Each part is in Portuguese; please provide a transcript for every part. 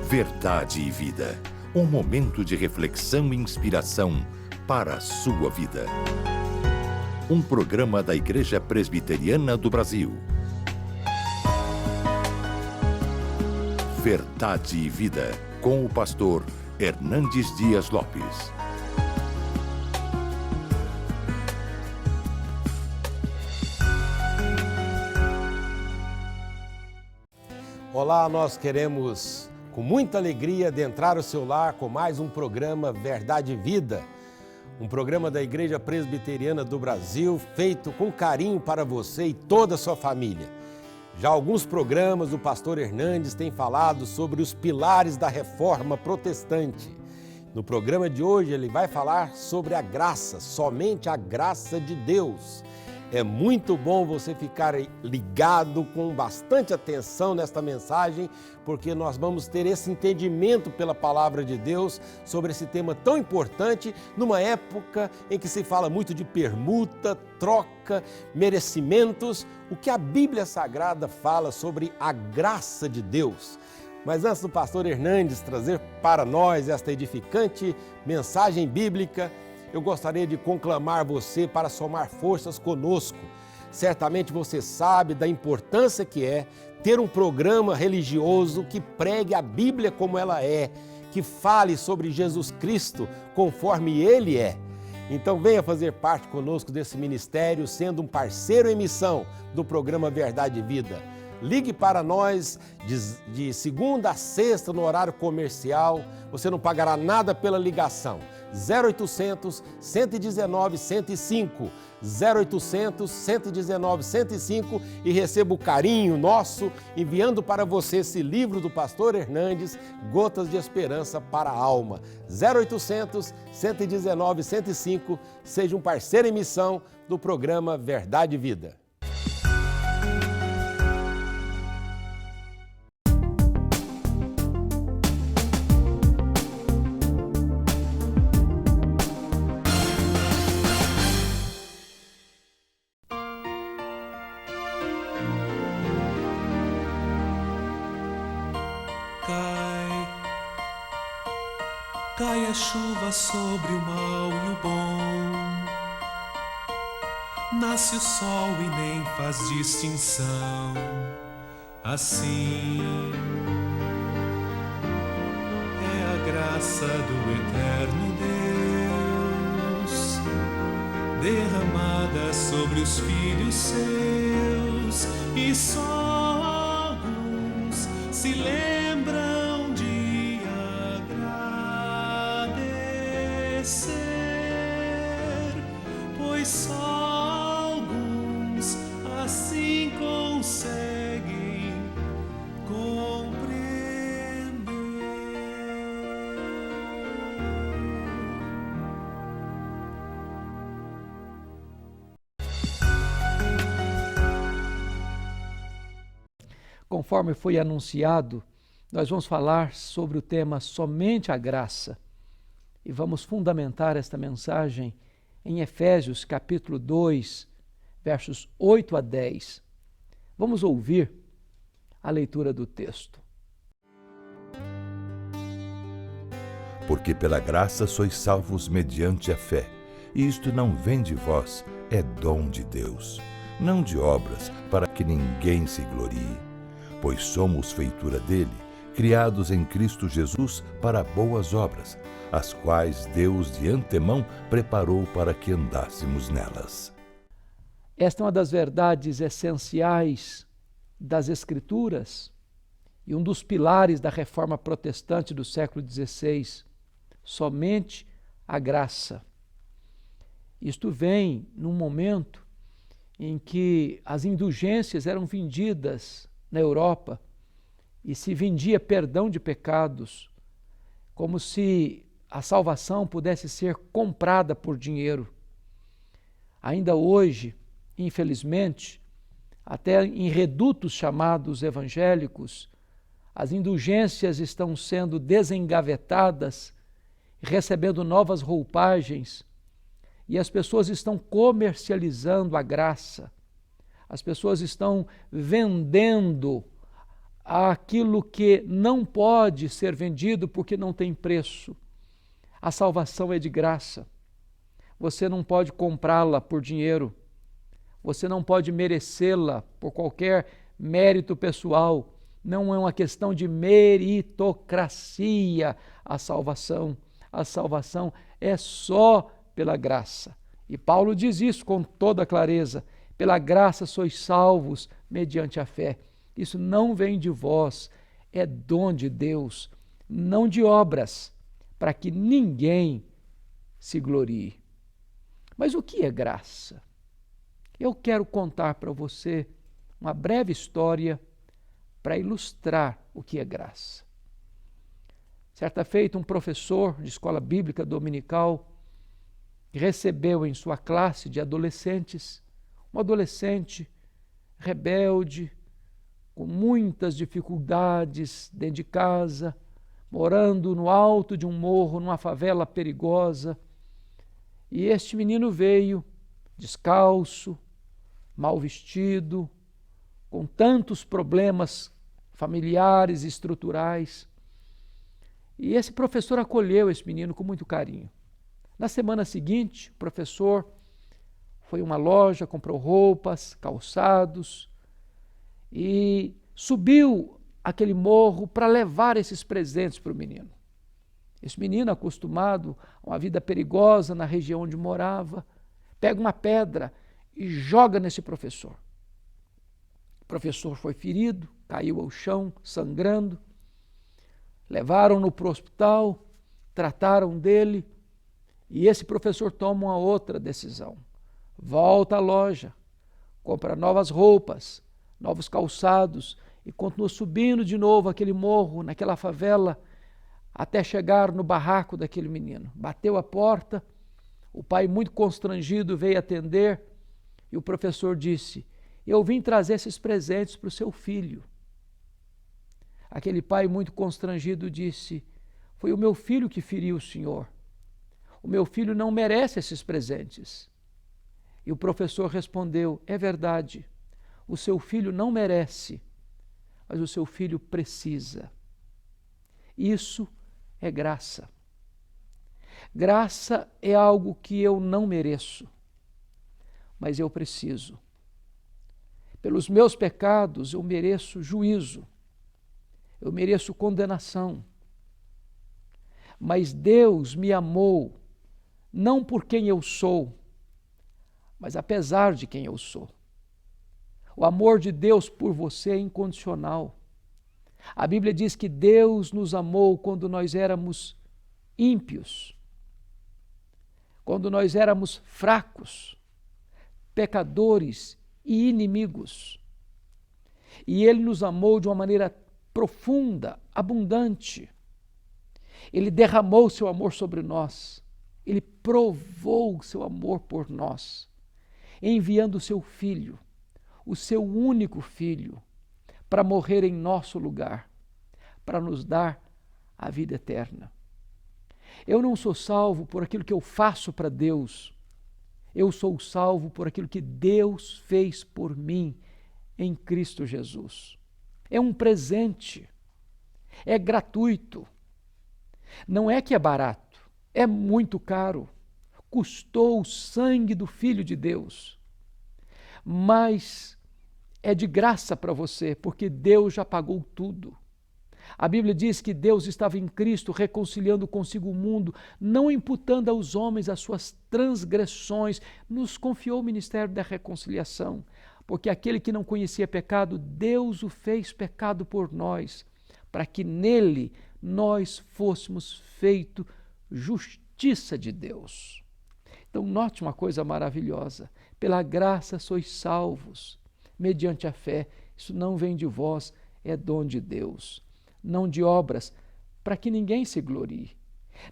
Verdade e Vida. Um momento de reflexão e inspiração para a sua vida. Um programa da Igreja Presbiteriana do Brasil. Verdade e Vida, com o pastor Hernandes Dias Lopes. Olá, nós queremos, com muita alegria, adentrar o seu lar com mais um programa Verdade e Vida, um programa da Igreja Presbiteriana do Brasil, feito com carinho para você e toda a sua família. Já alguns programas do pastor Hernandes têm falado sobre os pilares da reforma protestante. No programa de hoje ele vai falar sobre a graça, somente a graça de Deus. É muito bom você ficar ligado com bastante atenção nesta mensagem, porque nós vamos ter esse entendimento pela palavra de Deus sobre esse tema tão importante, numa época em que se fala muito de permuta, troca, merecimentos, o que a Bíblia Sagrada fala sobre a graça de Deus. Mas antes do pastor Hernandes trazer para nós esta edificante mensagem bíblica, eu gostaria de conclamar você para somar forças conosco. Certamente você sabe da importância que é ter um programa religioso que pregue a Bíblia como ela é, que fale sobre Jesus Cristo conforme Ele é. Então venha fazer parte conosco desse ministério, sendo um parceiro em missão do programa Verdade e Vida. Ligue para nós de segunda a sexta no horário comercial, você não pagará nada pela ligação. 0800 119 105, 0800 119 105 e receba o carinho nosso enviando para você esse livro do pastor Hernandes, Gotas de Esperança para a Alma. 0800 119 105, seja um parceiro em missão do programa Verdade e Vida. Cai a chuva sobre o mal e o bom, nasce o sol e nem faz distinção. Assim é a graça do eterno Deus, derramada sobre os filhos seus, e só alguns se lembram de agradecer, pois só alguns assim conseguem compreender. Conforme foi anunciado, nós vamos falar sobre o tema Somente a Graça. E vamos fundamentar esta mensagem em Efésios capítulo 2, versos 8 a 10. Vamos ouvir a leitura do texto. Porque pela graça sois salvos mediante a fé, e isto não vem de vós, é dom de Deus, não de obras, para que ninguém se glorie. Pois somos feitura dele, criados em Cristo Jesus para boas obras, as quais Deus de antemão preparou para que andássemos nelas. Esta é uma das verdades essenciais das Escrituras e um dos pilares da reforma protestante do século XVI. Somente a graça. Isto vem num momento em que as indulgências eram vendidas na Europa e se vendia perdão de pecados, como se a salvação pudesse ser comprada por dinheiro. Ainda hoje, infelizmente, até em redutos chamados evangélicos, as indulgências estão sendo desengavetadas, recebendo novas roupagens, e as pessoas estão comercializando a graça. As pessoas estão vendendo aquilo que não pode ser vendido porque não tem preço. A salvação é de graça. Você não pode comprá-la por dinheiro. Você não pode merecê-la por qualquer mérito pessoal. Não é uma questão de meritocracia a salvação. A salvação é só pela graça. E Paulo diz isso com toda clareza. Pela graça sois salvos mediante a fé. Isso não vem de vós, é dom de Deus, não de obras, para que ninguém se glorie. Mas o que é graça? Eu quero contar para você uma breve história para ilustrar o que é graça. Certa feita, um professor de escola bíblica dominical recebeu em sua classe de adolescentes um adolescente rebelde, com muitas dificuldades dentro de casa, morando no alto de um morro, numa favela perigosa. E este menino veio descalço, mal vestido, com tantos problemas familiares e estruturais. E esse professor acolheu esse menino com muito carinho. Na semana seguinte, o professor foi a uma loja, comprou roupas, calçados e subiu aquele morro para levar esses presentes para o menino. Esse menino, acostumado a uma vida perigosa na região onde morava, pega uma pedra e joga nesse professor. O professor foi ferido, caiu ao chão, sangrando. Levaram-no para o hospital, trataram dele, e esse professor toma uma outra decisão. Volta à loja, compra novas roupas, novos calçados, e continua subindo de novo aquele morro, naquela favela, até chegar no barraco daquele menino. Bateu a porta, o pai, muito constrangido, veio atender, e o professor disse: eu vim trazer esses presentes para o seu filho. Aquele pai, muito constrangido, disse: foi o meu filho que feriu o senhor. O meu filho não merece esses presentes. E o professor respondeu: é verdade, o seu filho não merece, mas o seu filho precisa. Isso é graça. Graça é algo que eu não mereço, mas eu preciso. Pelos meus pecados eu mereço juízo, eu mereço condenação. Mas Deus me amou, não por quem eu sou, mas apesar de quem eu sou. O amor de Deus por você é incondicional. A Bíblia diz que Deus nos amou quando nós éramos ímpios, quando nós éramos fracos, pecadores e inimigos. E Ele nos amou de uma maneira profunda, abundante. Ele derramou seu amor sobre nós. Ele provou o seu amor por nós, enviando o seu Filho, o seu único Filho, para morrer em nosso lugar, para nos dar a vida eterna. Eu não sou salvo por aquilo que eu faço para Deus. Eu sou salvo por aquilo que Deus fez por mim em Cristo Jesus. É um presente, é gratuito. Não é que é barato, é muito caro. Custou o sangue do Filho de Deus. Mas é de graça para você, porque Deus já pagou tudo. A Bíblia diz que Deus estava em Cristo reconciliando consigo o mundo, não imputando aos homens as suas transgressões, nos confiou o ministério da reconciliação, porque aquele que não conhecia pecado, Deus o fez pecado por nós, para que nele nós fôssemos feito justiça de Deus. Então note uma coisa maravilhosa: pela graça sois salvos, mediante a fé. Isso não vem de vós, é dom de Deus, não de obras, para que ninguém se glorie.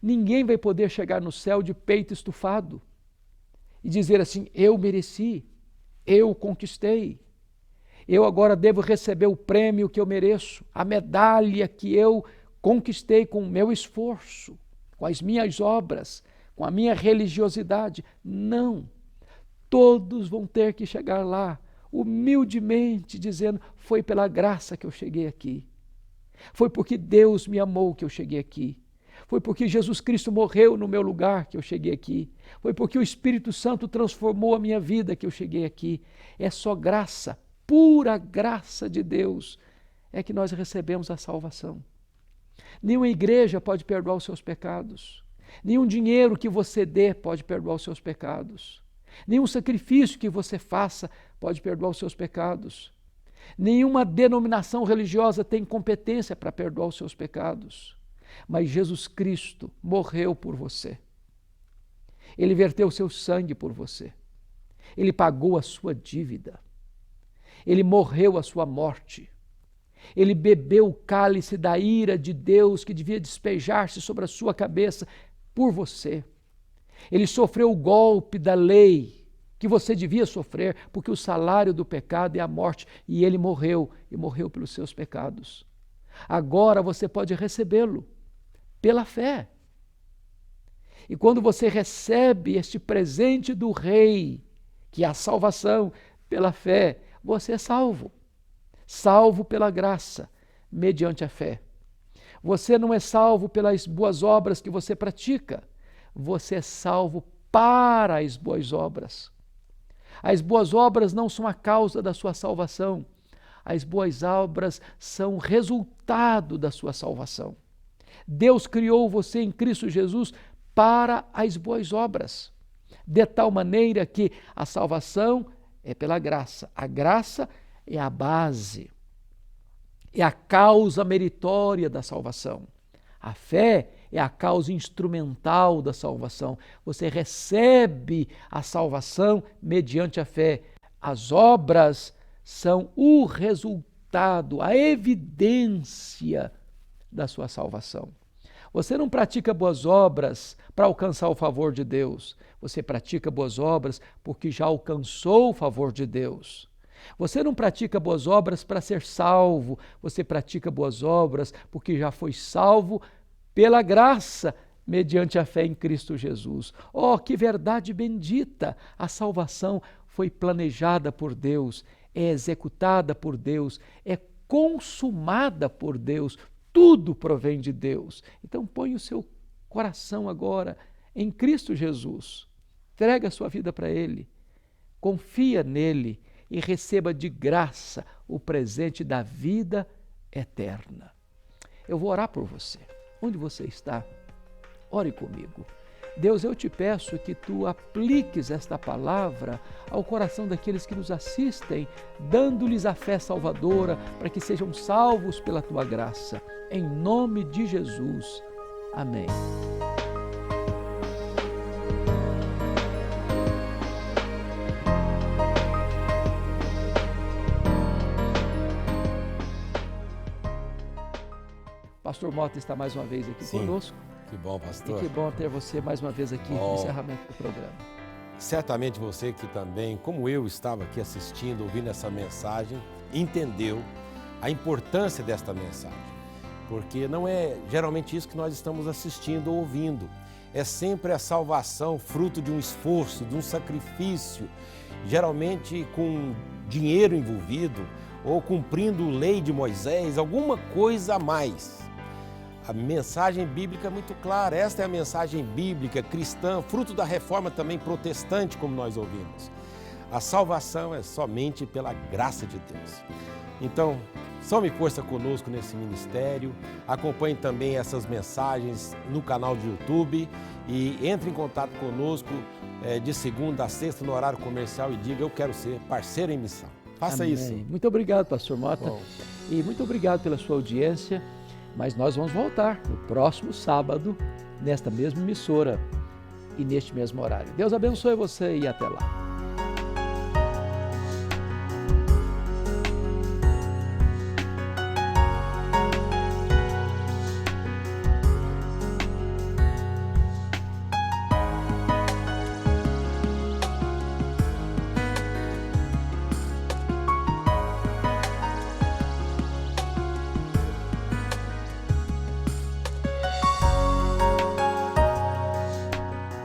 Ninguém vai poder chegar no céu de peito estufado e dizer assim: eu mereci, eu conquistei, eu agora devo receber o prêmio que eu mereço, a medalha que eu conquistei com o meu esforço, com as minhas obras, com a minha religiosidade. Não, todos vão ter que chegar lá, humildemente, dizendo: foi pela graça que eu cheguei aqui. Foi porque Deus me amou que eu cheguei aqui. Foi porque Jesus Cristo morreu no meu lugar que eu cheguei aqui. Foi porque o Espírito Santo transformou a minha vida que eu cheguei aqui. É só graça, pura graça de Deus, é que nós recebemos a salvação. Nenhuma igreja pode perdoar os seus pecados. Nenhum dinheiro que você dê pode perdoar os seus pecados. Nenhum sacrifício que você faça pode perdoar os seus pecados. Nenhuma denominação religiosa tem competência para perdoar os seus pecados. Mas Jesus Cristo morreu por você. Ele verteu o seu sangue por você. Ele pagou a sua dívida. Ele morreu a sua morte. Ele bebeu o cálice da ira de Deus que devia despejar-se sobre a sua cabeça por você. Ele sofreu o golpe da lei que você devia sofrer, porque o salário do pecado é a morte, e ele morreu, e morreu pelos seus pecados. Agora você pode recebê-lo pela fé. E quando você recebe este presente do Rei, que é a salvação pela fé, você é salvo. Salvo pela graça, mediante a fé. Você não é salvo pelas boas obras que você pratica, você é salvo para as boas obras. As boas obras não são a causa da sua salvação, as boas obras são o resultado da sua salvação. Deus criou você em Cristo Jesus para as boas obras, de tal maneira que a salvação é pela graça. A graça é a base, é a causa meritória da salvação. A fé é a causa instrumental da salvação. Você recebe a salvação mediante a fé. As obras são o resultado, a evidência da sua salvação. Você não pratica boas obras para alcançar o favor de Deus. Você pratica boas obras porque já alcançou o favor de Deus. Você não pratica boas obras para ser salvo. Você pratica boas obras porque já foi salvo pela graça, mediante a fé em Cristo Jesus. Oh, que verdade bendita! A salvação foi planejada por Deus, é executada por Deus, é consumada por Deus. Tudo provém de Deus. Então põe o seu coração agora em Cristo Jesus. Entrega a sua vida para Ele. Confia nele e receba de graça o presente da vida eterna. Eu vou orar por você. Onde você está? Ore comigo. Deus, eu te peço que tu apliques esta palavra ao coração daqueles que nos assistem, dando-lhes a fé salvadora para que sejam salvos pela tua graça. Em nome de Jesus. Amém. Pastor Mota está mais uma vez aqui conosco. Que bom, pastor. E que bom ter você mais uma vez aqui no encerramento do programa. Certamente você que também, como eu, estava aqui assistindo, ouvindo essa mensagem, entendeu a importância desta mensagem. Porque não é geralmente isso que nós estamos assistindo ou ouvindo. É sempre a salvação fruto de um esforço, de um sacrifício, geralmente com dinheiro envolvido ou cumprindo lei de Moisés, alguma coisa a mais. A mensagem bíblica é muito clara, esta é a mensagem bíblica cristã, fruto da reforma também protestante, como nós ouvimos. A salvação é somente pela graça de Deus. Então, some força conosco nesse ministério, acompanhe também essas mensagens no canal do YouTube e entre em contato conosco de segunda a sexta no horário comercial e diga: eu quero ser parceiro em missão. Faça Amém. isso. Muito obrigado, pastor Mota. Bom. E muito obrigado pela sua audiência. Mas nós vamos voltar no próximo sábado, nesta mesma emissora e neste mesmo horário. Deus abençoe você e até lá.